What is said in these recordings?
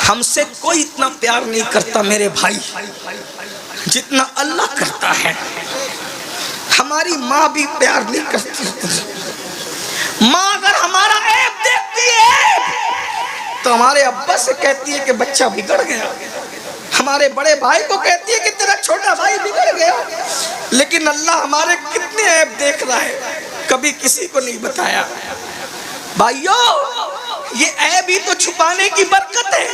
ہم سے کوئی اتنا پیار نہیں کرتا میرے بھائی جتنا اللہ کرتا ہے. ہماری ماں بھی پیار نہیں کرتی. ماں اگر ہمارا عیب دیکھتی ہے تو ہمارے ابا سے کہتی ہے کہ بچہ بگڑ گیا. ہمارے بڑے بھائی کو کہتی ہے کہ تیرا چھوٹا بھائی بگڑ گیا. لیکن اللہ ہمارے کتنے عیب دیکھ رہا ہے, کبھی کسی کو نہیں بتایا. بھائیو, یہ عیب ہی تو چھپانے کی برکت ہے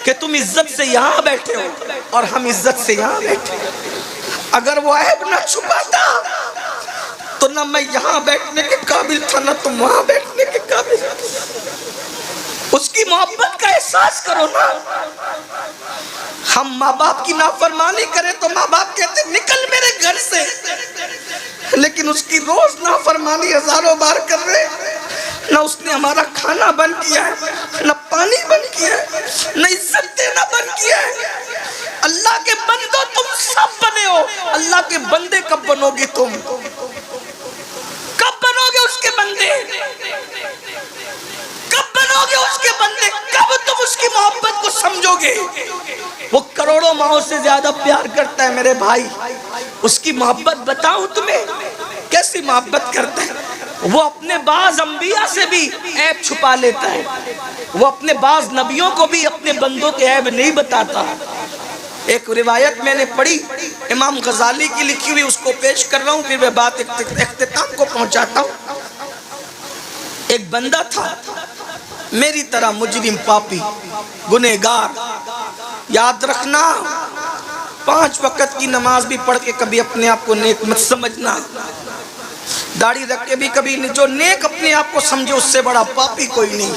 کہ تم عزت سے یہاں بیٹھے ہو اور ہم عزت سے یہاں بیٹھے. اگر وہ عیب نہ چھپاتا تو نہ میں یہاں بیٹھنے کے قابل تھا نہ تم وہاں بیٹھنے کے قابل تھا. اس کی محبت کا احساس کرو نا. ہم ماں باپ کی نافرمانی کریں تو ماں باپ کہتے نکل میرے گھر سے, لیکن اس کی روز نافرمانی ہزاروں بار کر رہے. نہ اس نے ہمارا کھانا بند کیا ہے, نہ پانی بند کیا ہے, نہ عزت دینا بند کیا ہے. اللہ کے بندو تم سب بنے ہو, اللہ کے بندے کب بنو گے تم؟ کب بنو گے اس کے بندے؟ کب بنو گے اس کے بندے؟ کب تم اس کی محبت کو سمجھو گے؟ وہ کروڑوں ماؤں سے زیادہ پیار کرتا ہے میرے بھائی. اس کی محبت بتاؤں تمہیں کیسی محبت کرتا ہے. وہ اپنے بعض انبیاء سے بھی عیب چھپا لیتا ہے. وہ اپنے بعض نبیوں کو بھی اپنے بندوں کے عیب نہیں بتاتا. ایک روایت میں نے پڑھی, امام غزالی کی لکھی ہوئی, اس کو پیش کر رہا ہوں, پھر میں بات اختتام کو پہنچاتا ہوں. ایک بندہ تھا میری طرح مجرم, پاپی, گنہگار. یاد رکھنا 5 وقت کی نماز بھی پڑھ کے کبھی اپنے آپ کو نیک مت سمجھنا. داڑھی رکھ کے بھی کبھی نہیں. جو نیک اپنے آپ کو سمجھے اس سے بڑا پاپی کوئی نہیں.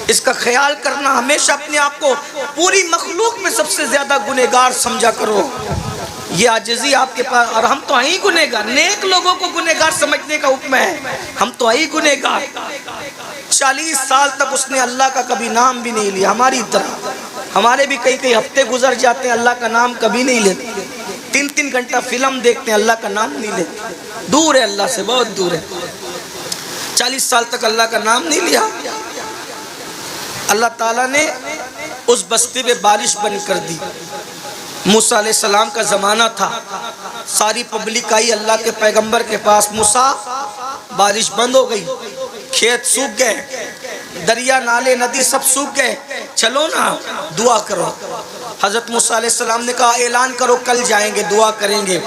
اس کا خیال کرنا, ہمیشہ اپنے آپ کو پوری مخلوق میں سب سے زیادہ گنہگار سمجھا کرو. یہ عاجزی آپ کے پاس, اور ہم تو ہیں ہی گنہگار. نیک لوگوں کو گنہگار سمجھنے کا حکم ہے, ہم تو ہیں ہی گنہگار. 40 سال تک اس نے اللہ کا کبھی نام بھی نہیں لیا. ہماری طرح ہمارے بھی کئی ہفتے گزر جاتے ہیں اللہ کا نام کبھی نہیں لیتے. 3 گھنٹہ فلم دیکھتے ہیں, اللہ کا نام نہیں لیتے. دور ہے اللہ سے, بہت دور ہے. 40 سال تک اللہ کا نام نہیں لیا. اللہ تعالیٰ نے اس بستی میں بارش بند کر دی. موسیٰ علیہ السلام کا زمانہ تھا. ساری پبلک آئی اللہ کے پیغمبر کے پاس. موسیٰ, بارش بند ہو گئی, کھیت سوکھ گئے, دریا نالے ندی سب سوکھ گئے, چلو نا دعا کرو. حضرت موسیٰ علیہ السلام نے کہا اعلان کرو کل جائیں گے, دعا کریں گے,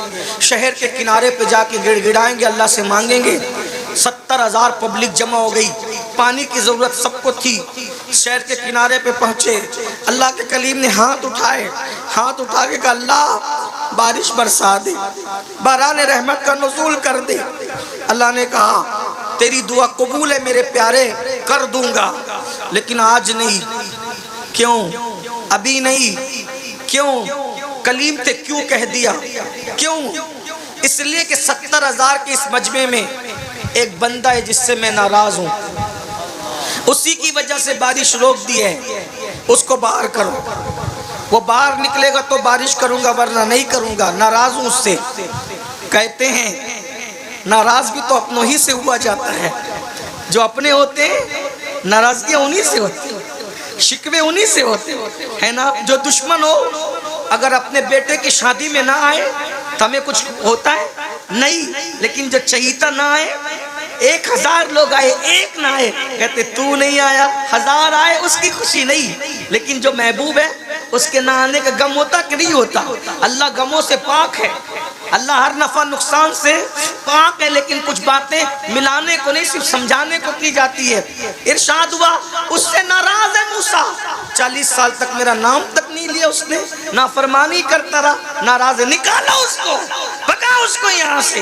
شہر کے کنارے پہ جا کے گڑ گڑائیں گے, اللہ سے مانگیں گے. 70,000 پبلک جمع ہو گئی. پانی کی ضرورت سب کو تھی. شہر کے کنارے پہ پہنچے. اللہ کے کلیم نے ہاتھ اٹھائے, ہاتھ اٹھا کے کہا اللہ بارش برسا دے, باران رحمت کا نزول کر دے. اللہ نے کہا تیری دعا قبول ہے میرے پیارے, کر دوں گا, لیکن آج نہیں. کیوں ابھی نہیں؟ کیوں؟ کلیم تھے, کیوں کہہ دیا؟ کیوں؟ اس لیے کہ 70,000 کے اس مجمع میں ایک بندہ ہے جس سے میں ناراض ہوں. اسی کی وجہ سے بارش روک دی ہے. اس کو باہر کرو. وہ باہر نکلے گا تو بارش کروں گا, ورنہ نہیں کروں گا. ناراض ہوں اس سے. کہتے ہیں ناراض بھی تو اپنوں ہی سے ہوا جاتا ہے. جو اپنے ہوتے ہیں ناراضگیاں انہی سے ہوتی ہیں, شکوے انہی سے ہوتے ہیں نا. جو دشمن ہو اگر اپنے بیٹے کی شادی میں نہ آئے تو ہمیں کچھ ہوتا ہے نہیں, لیکن جو چہیتا نہ آئے, 1000 لوگ آئے, ایک نہ آئے, کہتے تو نہیں آیا. 1000 آئے اس کی خوشی نہیں, لیکن جو محبوب ہے اس کے نہ آنے کا غم ہوتا کہ نہیں ہوتا؟ اللہ غموں سے پاک ہے, اللہ ہر نفع نقصان سے پاک ہے, لیکن کچھ باتیں ملانے کو نہیں صرف سمجھانے کو کی جاتی ہے. ارشاد ہوا اس سے ناراض ہے موسیٰ, 40 سال تک میرا نام تک نہیں لیا اس نے, نافرمانی کرتا رہا. ناراض ہے, نکالو اس کو, بھگاؤ اس کو یہاں سے.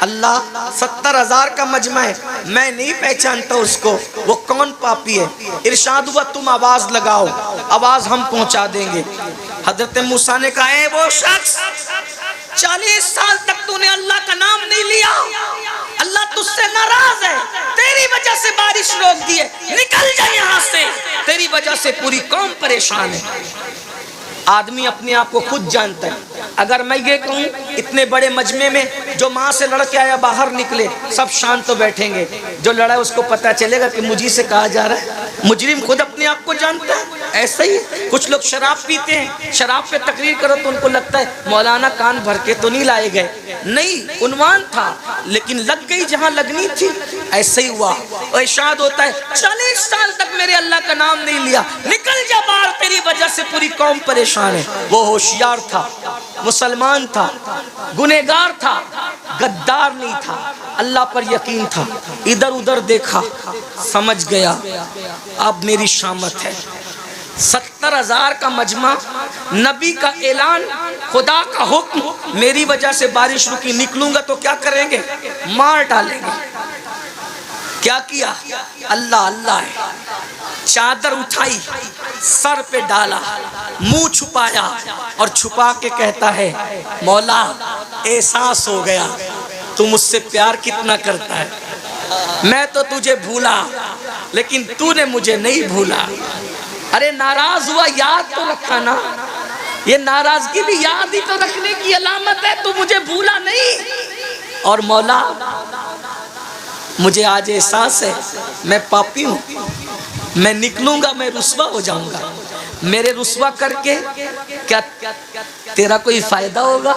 اللہ 70,000 کا مجمع ہے, میں نہیں پہچانتا اس کو, وہ کون پاپی ہے. ارشاد ہوا تم آواز لگاؤ, آواز ہم پہنچا دیں گے. حضرت موسیٰ نے کہا اے وہ شخص 40 سال تک تو نے اللہ کا نام نہیں لیا, اللہ تجھ سے ناراض ہے, تیری وجہ سے بارش روک دی ہے, نکل جا یہاں سے, تیری وجہ سے پوری قوم پریشان ہے. آدمی اپنے آپ کو خود جانتا ہے. اگر میں یہ کہوں اتنے بڑے مجمع میں جو ماں سے لڑ کے آیا باہر نکلے, سب شانت تو بیٹھیں گے, جو لڑا ہے اس کو پتہ چلے گا کہ مجھے سے کہا جا رہا ہے. مجرم خود اپنے آپ کو جانتا ہے. ایسا ہی کچھ لوگ شراب پیتے ہیں, شراب پہ تقریر کرو تو ان کو لگتا ہے مولانا کان بھر کے تو نہیں لائے گئے, نہیں, عنوان تھا لیکن لگ گئی جہاں لگنی تھی. ایسا ہی ہوا. اور ارشاد ہوتا ہے 40 سال تک میرے اللہ کا نام نہیں لیا, نکل جا باہر, تیری وجہ سے پوری قوم پریشان ہے. وہ ہوشیار تھا, مسلمان تھا, گنہگار تھا, غدار نہیں تھا, اللہ پر یقین تھا. ادھر ادھر دیکھا, سمجھ گیا اب میری شامت ہے. 70,000 کا مجمع, نبی کا اعلان, خدا کا حکم, میری وجہ سے بارش رکی, نکلوں گا تو کیا کریں گے؟ مار ڈالیں گے. کیا کیا؟ اللہ اللہ ہے. چادر اٹھائی, سر پہ ڈالا, منہ چھپایا اور چھپا کے کہتا ہے مولا احساس ہو گیا تو مجھ سے پیار کتنا کرتا ہے. میں تو تجھے بھولا لیکن تو نے مجھے نہیں بھولا. ارے ناراض ہوا, یاد تو رکھا نا. یہ ناراضگی بھی یاد ہی تو رکھنے کی علامت ہے. تو مجھے بھولا نہیں. اور مولا مجھے آج احساس ہے میں پاپی ہوں, میں نکلوں گا میں رسوا ہو جاؤں گا. میرے رسوا کر کے کیا تیرا کوئی فائدہ ہوگا؟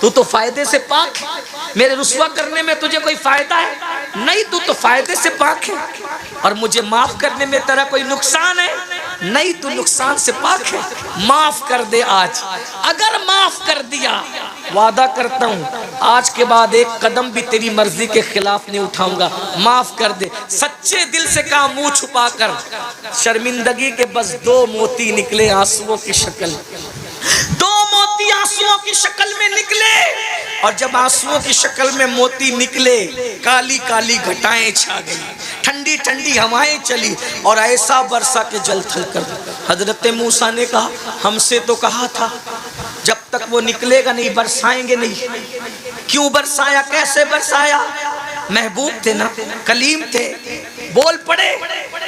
تو تو فائدے سے پاک ہے. میرے رسوا کرنے میں تجھے کوئی فائدہ ہے؟ نہیں, تو تو فائدے سے پاک ہے. اور مجھے معاف کرنے میں تیرا کوئی نقصان ہے؟ نہیں, تو نقصان سے پاک ہے. معاف کر دے آج. اگر معاف کر دیا وعدہ کرتا ہوں آج کے بعد ایک قدم بھی تیری مرضی کے خلاف نہیں اٹھاؤں گا. معاف کر دے. سچے دل سے کہا, منہ چھپا کر. شرمندگی کے بس 2 موتی نکلے آنسوؤں کی شکل. 2 موتی آنسوؤں کی شکل میں نکلے. اور جب آنسوؤں کی شکل میں موتی نکلے, کالی کالی گھٹائیں چھا گئی, ٹھنڈی ٹھنڈی ہوائیں چلی اور ایسا برسا کہ جل تھل کر. حضرت موسیٰ نے کہا ہم سے تو کہا تھا جب تک وہ نکلے گا نہیں برسائیں گے نہیں. کیوں برسایا, کیسے برسایا؟ محبوب تھے نا, کلیم تھے, بول پڑے.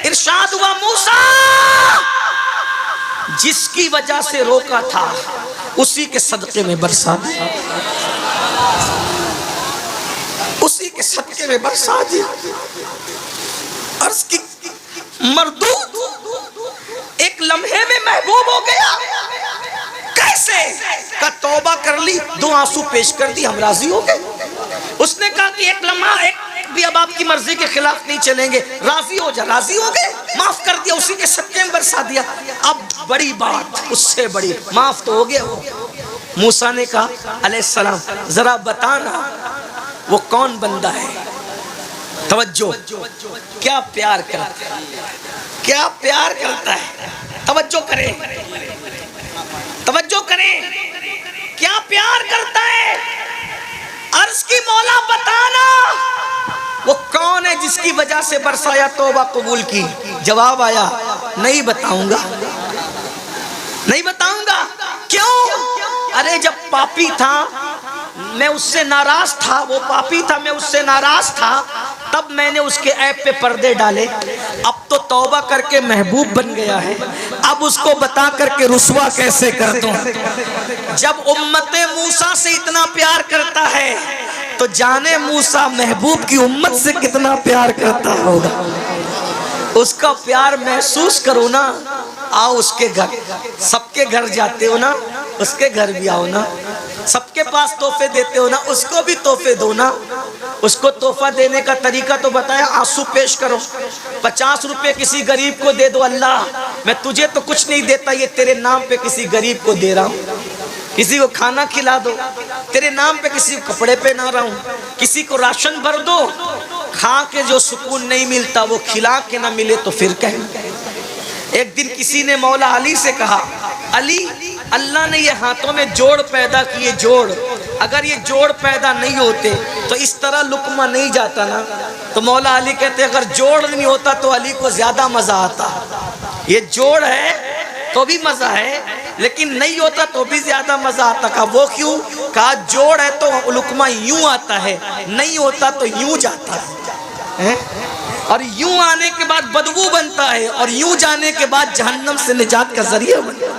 ارشاد ہوا موسیٰ جس کی وجہ سے روکا تھا اسی کے صدقے میں برسا دیا, اسی کے صدقے میں برسا دیا. عرض کی مردود ایک لمحے میں محبوب ہو گیا. کیسے؟ کہ توبہ کر لی, 2 آنسو پیش کر دی, ہم راضی ہو گئے. اس نے کہا کہ ایک لمحہ ایک بھی اب آپ کی مرضی کے خلاف نہیں چلیں گے, راضی ہو جا. راضی ہو گئے, معاف کر دیا, اسی کے صدقے میں برسا دیا. اب بڑی بات, اس سے بڑی, معاف تو ہو گیا. موسیٰ نے کہا علیہ السلام ذرا بتانا وہ کون بندہ ہے. توجہ, کیا پیار کرتا ہے, کیا پیار کرتا ہے. توجہ کریں, توجہ کریں, کیا پیار کرتا ہے. عرض کی مولا بتانا وہ کون ہے جس کی وجہ سے برسایا, توبہ قبول کی. جواب آیا نہیں بتاؤں گا, نہیں بتاؤں گا. کیوں؟ ارے جب پاپی تھا میں اس سے ناراض تھا, وہ پاپی تھا میں اس سے ناراض تھا, تب میں نے اس کے عیب پہ پردے ڈالے. اب تو توبہ کر کے محبوب بن گیا ہے, اب اس کو بتا کر کے رسوا کیسے کر دوں. جب امت موسیٰ سے اتنا پیار کرتا ہے تو جانے موسیٰ محبوب کی امت سے کتنا پیار کرتا ہوگا. اس کا پیار محسوس کرو نا. آؤ اس کے گھر, سب کے گھر جاتے ہو نا, اس کے گھر بھی آؤ نا. سب کے پاس تحفے دیتے ہو نا, اس کو بھی تحفے دو نا. اس کو تحفہ دینے کا طریقہ تو بتایا, آنسو پیش کرو. 50 روپے کسی غریب کو دے دو, اللہ میں تجھے تو کچھ نہیں دیتا, یہ تیرے نام پہ کسی غریب کو دے رہا ہوں. کسی کو کھانا کھلا دو, تیرے نام پہ کسی کو کپڑے پہنا رہا ہوں. کسی کو راشن بھر دو, کھا کے جو سکون نہیں ملتا وہ کھلا کے نہ ملے تو پھر کہیں. ایک دن کسی نے مولا علی سے کہا, علی اللہ نے یہ ہاتھوں میں جوڑ پیدا کیے, جوڑ, اگر یہ جوڑ پیدا نہیں ہوتے تو اس طرح لقمہ نہیں جاتا نا. تو مولا علی کہتے اگر جوڑ نہیں ہوتا تو علی کو زیادہ مزہ آتا. یہ جوڑ ہے تو بھی مزہ ہے, لیکن نہیں ہوتا تو بھی زیادہ مزہ آتا. کہا وہ کیوں؟ کہا جوڑ ہے تو لقمہ یوں آتا ہے, نہیں ہوتا تو یوں جاتا ہے, اور یوں آنے کے بعد بدبو بنتا ہے, اور یوں جانے کے بعد جہنم سے نجات کا ذریعہ بنتا ہے.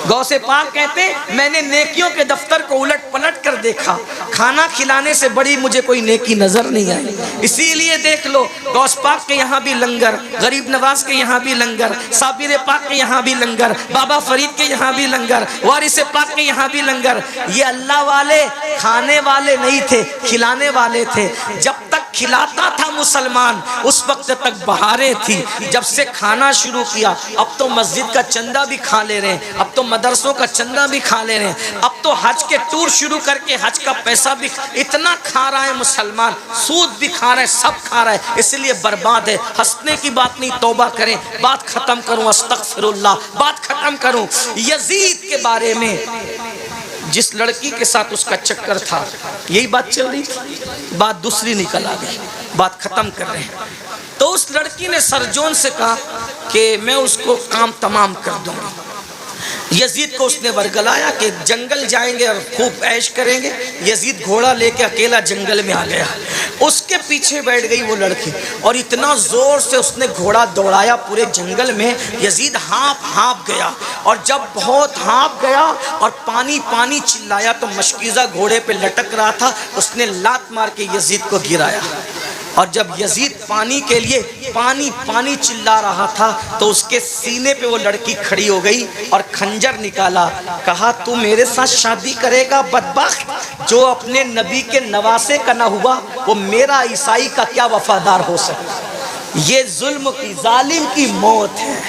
غوث پاک کہتے ہیں میں نے نیکیوں کے دفتر کو الٹ پلٹ کر دیکھا، کھانا کھلانے سے بڑی مجھے کوئی نیکی نظر نہیں آئی۔ اسی لیے دیکھ لو غوث پاک کے یہاں بھی لنگر، غریب نواز کے یہاں بھی لنگر، صابر پاک کے یہاں بھی لنگر، بابا فرید کے یہاں بھی لنگر، وارث پاک کے یہاں بھی لنگر۔ یہ اللہ والے کھانے والے نہیں تھے، کھلانے والے تھے۔ جب تک کھلاتا تھا مسلمان اس وقت تک بہاریں تھی، جب سے کھانا شروع کیا اب تو مسجد کا چندہ بھی کھا لے رہے ہیں، اب تو مدرسوں کا چندہ بھی کھا لے رہے ہیں، اب تو حج کے ٹور شروع کر کے حج کا پیسہ بھی اتنا کھا رہا ہے مسلمان، سود بھی کھا رہا ہے، سب کھا رہا ہے، اس لیے برباد ہے۔ ہنسنے کی بات نہیں، توبہ کریں۔ بات ختم کروں، استغفر اللہ، بات ختم کروں۔ یزید کے بارے میں جس لڑکی کے ساتھ اس کا چکر تھا، یہی بات چل رہی تھی، بات دوسری نکل آ گئی، بات ختم کر رہے ہیں۔ تو اس لڑکی نے سرجون سے کہا کہ میں اس کو کام تمام کر دوں گی۔ یزید کو اس نے ورگلایا کہ جنگل جائیں گے اور خوب عیش کریں گے۔ یزید گھوڑا لے کے اکیلا جنگل میں آ گیا، اس کے پیچھے بیٹھ گئی وہ لڑکی، اور اتنا زور سے اس نے گھوڑا دوڑایا پورے جنگل میں، یزید ہانپ گیا، اور جب بہت ہانپ گیا اور پانی پانی چلایا تو مشکیزہ گھوڑے پہ لٹک رہا تھا، اس نے لات مار کے یزید کو گرایا، اور جب یزید پانی کے لیے پانی پانی چلا رہا تھا تو اس کے سینے پہ وہ لڑکی کھڑی ہو گئی اور خنجر نکالا، کہا تو میرے ساتھ شادی کرے گا بدبخت؟ جو اپنے نبی کے نواسے کا نہ ہوا وہ میرا عیسائی کا کیا وفادار ہو سکتا؟ یہ ظلم کی، ظالم کی موت ہے،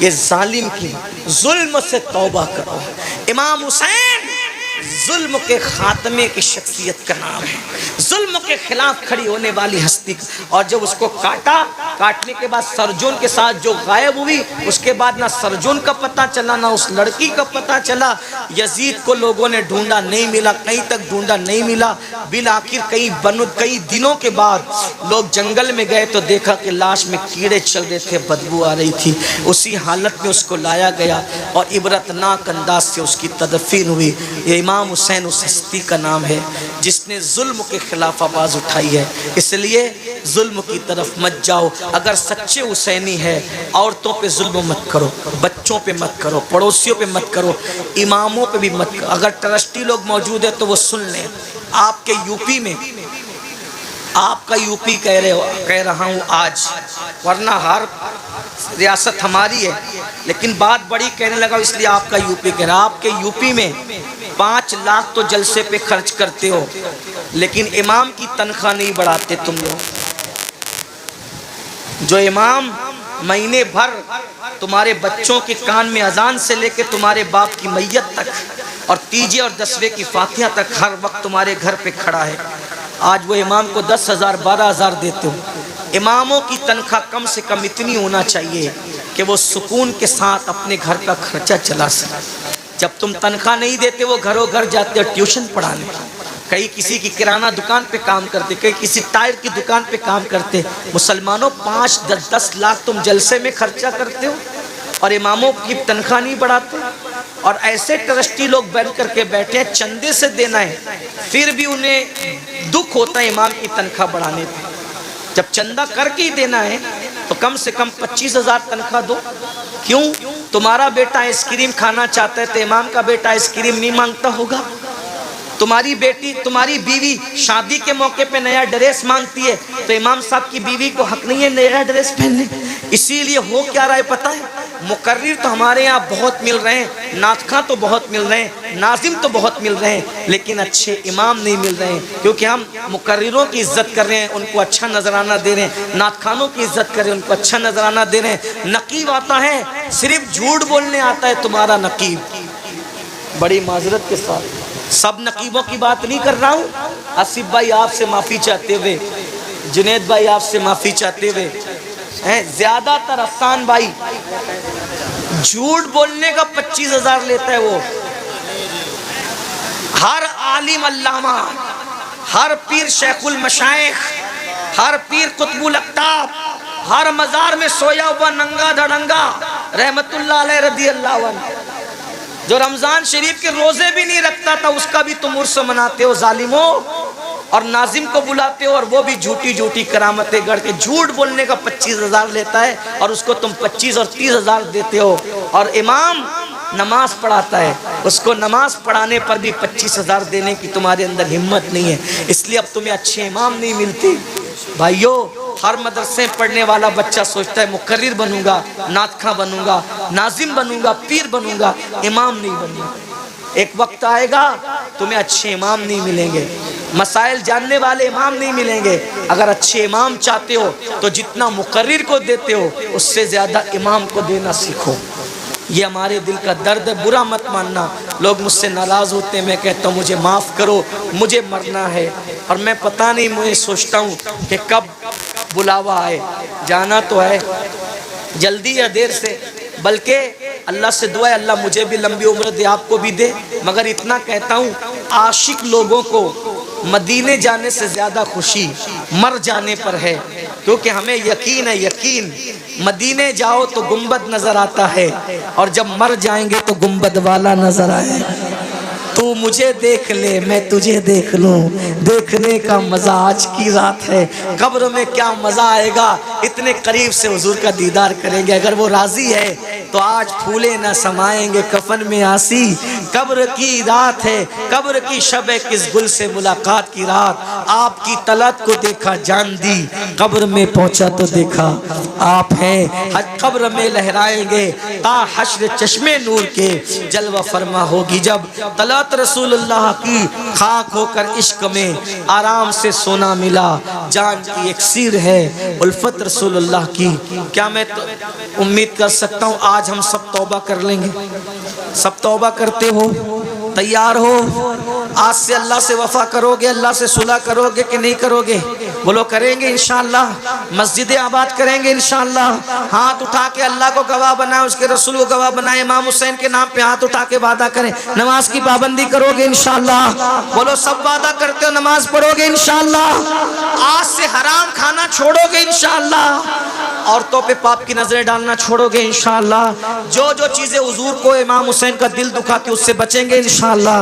یہ ظالم کی۔ ظلم سے توبہ کرو۔ امام حسین ظلم کے خاتمے کی شخصیت کا نام ہے، ظلم کے خلاف کھڑی ہونے والی ہستی۔ اور جب اس کو کاٹا، کاٹنے کے بعد سرجون کے ساتھ جو غائب ہوئی، اس کے بعد نہ سرجون کا پتہ چلا نہ اس لڑکی کا پتہ چلا۔ یزید کو لوگوں نے ڈھونڈا، نہیں ملا، کہیں تک ڈھونڈا، نہیں ملا۔ بالآخر کئی دنوں کے بعد لوگ جنگل میں گئے تو دیکھا کہ لاش میں کیڑے چل رہے تھے، بدبو آ رہی تھی۔ اسی حالت میں اس کو لایا گیا اور عبرتناک انداز سے اس کی تدفین ہوئی۔ یہ امام حسین اس ہستی کا نام ہے جس نے ظلم کے خلاف آواز اٹھائی ہے۔ اس لیے ظلم کی طرف مت جاؤ۔ اگر سچے حسینی ہے، عورتوں پہ ظلم مت کرو، بچوں پہ مت کرو، پڑوسیوں پہ مت کرو، اماموں پہ بھی مت کرو۔ اگر ٹرسٹی لوگ موجود ہیں تو وہ سن لیں۔ آپ کے یوپی میں، آپ کا یوپی کہہ رہا ہوں آج، ورنہ ہر ریاست ہماری ہے، لیکن بات بڑی کہنے لگا اس لیے آپ کا یوپی کہہ رہا۔ آپ کے یوپی میں 5 لاکھ تو جلسے پہ خرچ کرتے ہو، لیکن امام کی تنخواہ نہیں بڑھاتے تم لوگ۔ جو امام مہینے بھر تمہارے بچوں کے کان میں اذان سے لے کے تمہارے باپ کی میت تک اور تیجے اور دسویں کی فاتحہ تک ہر وقت تمہارے گھر پہ کھڑا ہے، آج وہ امام کو 10,000 12,000 دیتے ہو۔ اماموں کی تنخواہ کم سے کم اتنی ہونا چاہیے کہ وہ سکون کے ساتھ اپنے گھر کا خرچہ چلا سکے۔ جب تم تنخواہ نہیں دیتے وہ گھروں گھر جاتے اور ٹیوشن پڑھانے، کئی کسی کی کرانہ دکان پہ کام کرتے، کئی کسی ٹائر کی دکان پہ کام کرتے۔ مسلمانوں 5-10 لاکھ تم جلسے میں خرچہ کرتے ہو اور اماموں کی تنخواہ نہیں بڑھاتے۔ اور ایسے ٹرسٹی لوگ بن کر کے بیٹھے ہیں، چندے سے دینا ہے، پھر بھی انہیں دکھ ہوتا ہے امام کی تنخواہ بڑھانے پہ۔ جب چندہ کر کے ہی دینا ہے تو کم سے کم 25,000 تنخواہ دو۔ کیوں؟ تمہارا بیٹا آئس کریم کھانا چاہتا ہے تو امام کا بیٹا آئس کریم نہیں مانگتا ہوگا؟ تمہاری بیٹی، تمہاری بیوی شادی کے موقع پہ نیا ڈریس مانگتی ہے تو امام صاحب کی بیوی کو حق نہیں ہے نیا ڈریس پہننے؟ اسی لیے ہو کیا رہا ہے پتہ ہے؟ مقرر تو ہمارے یہاں بہت مل رہے ہیں، نعت خواں تو بہت مل رہے ہیں، ناظم تو بہت مل رہے ہیں، لیکن اچھے امام نہیں مل رہے ہیں، کیونکہ ہم مقرروں کی عزت کر رہے ہیں، ان کو اچھا نذرانہ دے رہے ہیں، نعت خوانوں کی عزت کر رہے ہیں، ان کو اچھا نذرانہ دے رہے ہیں۔ نقیب آتا ہے، صرف جھوٹ بولنے آتا ہے تمہارا نقیب۔ بڑی معذرت کے ساتھ سب نقیبوں کی بات نہیں کر رہا ہوں، آصف بھائی آپ سے معافی چاہتے ہوئے، جنید بھائی آپ سے معافی چاہتے ہوئے، زیادہ تر افسان بھائی جھوٹ بولنے کا 25,000 لیتا ہے وہ۔ ہر عالم علامہ، ہر پیر شیخ المشائخ، ہر پیر قطب الاقطاب، ہر مزار میں سویا ہوا ننگا دھڑنگا رحمت اللہ علیہ رضی اللہ عنہ، جو رمضان شریف کے روزے بھی نہیں رکھتا تھا، اس کا بھی تم عرس مناتے ہو ظالموں، اور ناظم کو بلاتے ہو اور وہ بھی جھوٹی جھوٹی کرامتیں گڑھ کے جھوٹ بولنے کا 25,000 لیتا ہے اور اس کو تم 25 اور 30,000 دیتے ہو۔ اور امام نماز پڑھاتا ہے، اس کو نماز پڑھانے پر بھی 25,000 دینے کی تمہارے اندر ہمت نہیں ہے، اس لیے اب تمہیں اچھے امام نہیں ملتے۔ بھائیو، ہر مدرسے پڑھنے والا بچہ سوچتا ہے مقرر بنوں گا، نعت خواں بنوں گا، ناظم بنوں گا، پیر بنوں گا، امام نہیں بنوں گا۔ ایک وقت آئے گا تمہیں اچھے امام نہیں ملیں گے، مسائل جاننے والے امام نہیں ملیں گے۔ اگر اچھے امام چاہتے ہو تو جتنا مقرر کو دیتے ہو اس سے زیادہ امام کو دینا سیکھو۔ یہ ہمارے دل کا درد ہے، برا مت ماننا۔ لوگ مجھ سے ناراض ہوتے ہیں، میں کہتا ہوں مجھے معاف کرو، مجھے مرنا ہے، اور میں پتہ نہیں، مجھے سوچتا ہوں کہ کب بلاوا آئے، جانا تو ہے جلدی یا دیر سے، بلکہ اللہ سے دعا ہے اللہ مجھے بھی لمبی عمر دے، آپ کو بھی دے۔ مگر اتنا کہتا ہوں، عاشق لوگوں کو مدینے جانے سے زیادہ خوشی مر جانے پر ہے، کیونکہ ہمیں یقین ہے، یقین مدینے جاؤ تو گنبد نظر آتا ہے، اور جب مر جائیں گے تو گنبد والا نظر آئے۔ تو مجھے دیکھ لے میں تجھے دیکھ لوں، دیکھنے کا مزہ آج کی رات ہے، قبر میں کیا مزہ آئے گا، اتنے قریب سے حضور کا دیدار کریں گے۔ اگر وہ راضی ہے تو آج پھولے نہ سمائیں گے کفن میں آسی، قبر کی رات ہے، قبر کی شب ہے، کس گل سے ملاقات کی رات، آپ کی طلعت کو دیکھا جان دی، قبر میں پہنچا تو دیکھا آپ ہیں، قبر میں لہرائیں گے تا حشر چشمے نور کے، جلوہ فرما ہوگی جب طلعت رسول اللہ کی، خاک ہو کر عشق میں آرام سے سونا ملا، جان کی اکسیر ہے الفت رسول اللہ کی۔ کیا میں امید کر سکتا ہوں آج ہم سب توبہ کر لیں گے؟ سب توبہ کرتے ہو؟ تیار ہو؟ آج سے اللہ سے وفا کرو گے، اللہ سے صلح کرو گے کہ نہیں کرو گے؟ بولو کریں گے انشاءاللہ، مسجدیں آباد کریں گے انشاءاللہ، ہاتھ اٹھا کے اللہ کو گواہ بنائیں، اس کے رسول کو گواہ بنائیں، امام حسین کے نام پہ ہاتھ اٹھا کے وعدہ کریں نماز کی پابندی کرو گے انشاءاللہ؟ بولو سب وعدہ کرتے ہو نماز پڑھو گے انشاءاللہ؟ آج سے حرام کھانا چھوڑو گے انشاءاللہ؟ عورتوں پہ پاپ کی نظریں ڈالنا چھوڑو گے انشاءاللہ؟ جو جو چیزیں حضور کو امام حسین کا دل دکھاتی اس سے بچیں گے انشاءاللہ؟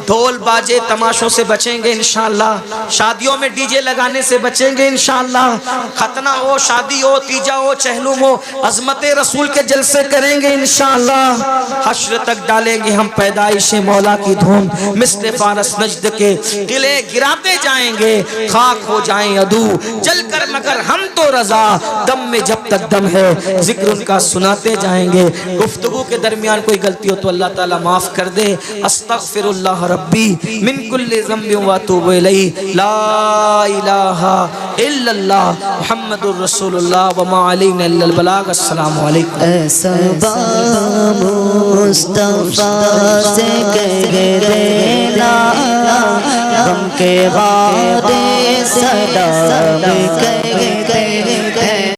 ڈھول باجے تماشوں سے بچیں گے انشاءاللہ؟ شادیوں میں ڈی جے لگانے سے بچیں گے انشاءاللہ؟ ختنہ ہو، شادی ہو، تیجا ہو، چہلم ہو، عظمت رسول کے جلسے کریں گے انشاءاللہ؟ حشر تک ڈالیں گے ہم پیدائش مولا کی دھوم، مثل فارس نجد کے قلعے گراتے جائیں گے، خاک ہو جائیں عدو جل کر مگر ہم تو رضا، دم میں جب تک دم ہے ذکر ان کا سناتے جائیں گے۔ گفتگو کے درمیان کوئی غلطی ہو تو اللہ تعالیٰ معاف کر دے۔ استغفر اللہ ربی من کل ذنب واتوب الیہ، لا الہ الا اللہ محمد الرسول اللہ وما علینا الا البلاغ۔ السلام علیکم۔ ایسا مصطفیٰ سے کہہ دینا، غم کے بارے صدا میں کہہ دینا،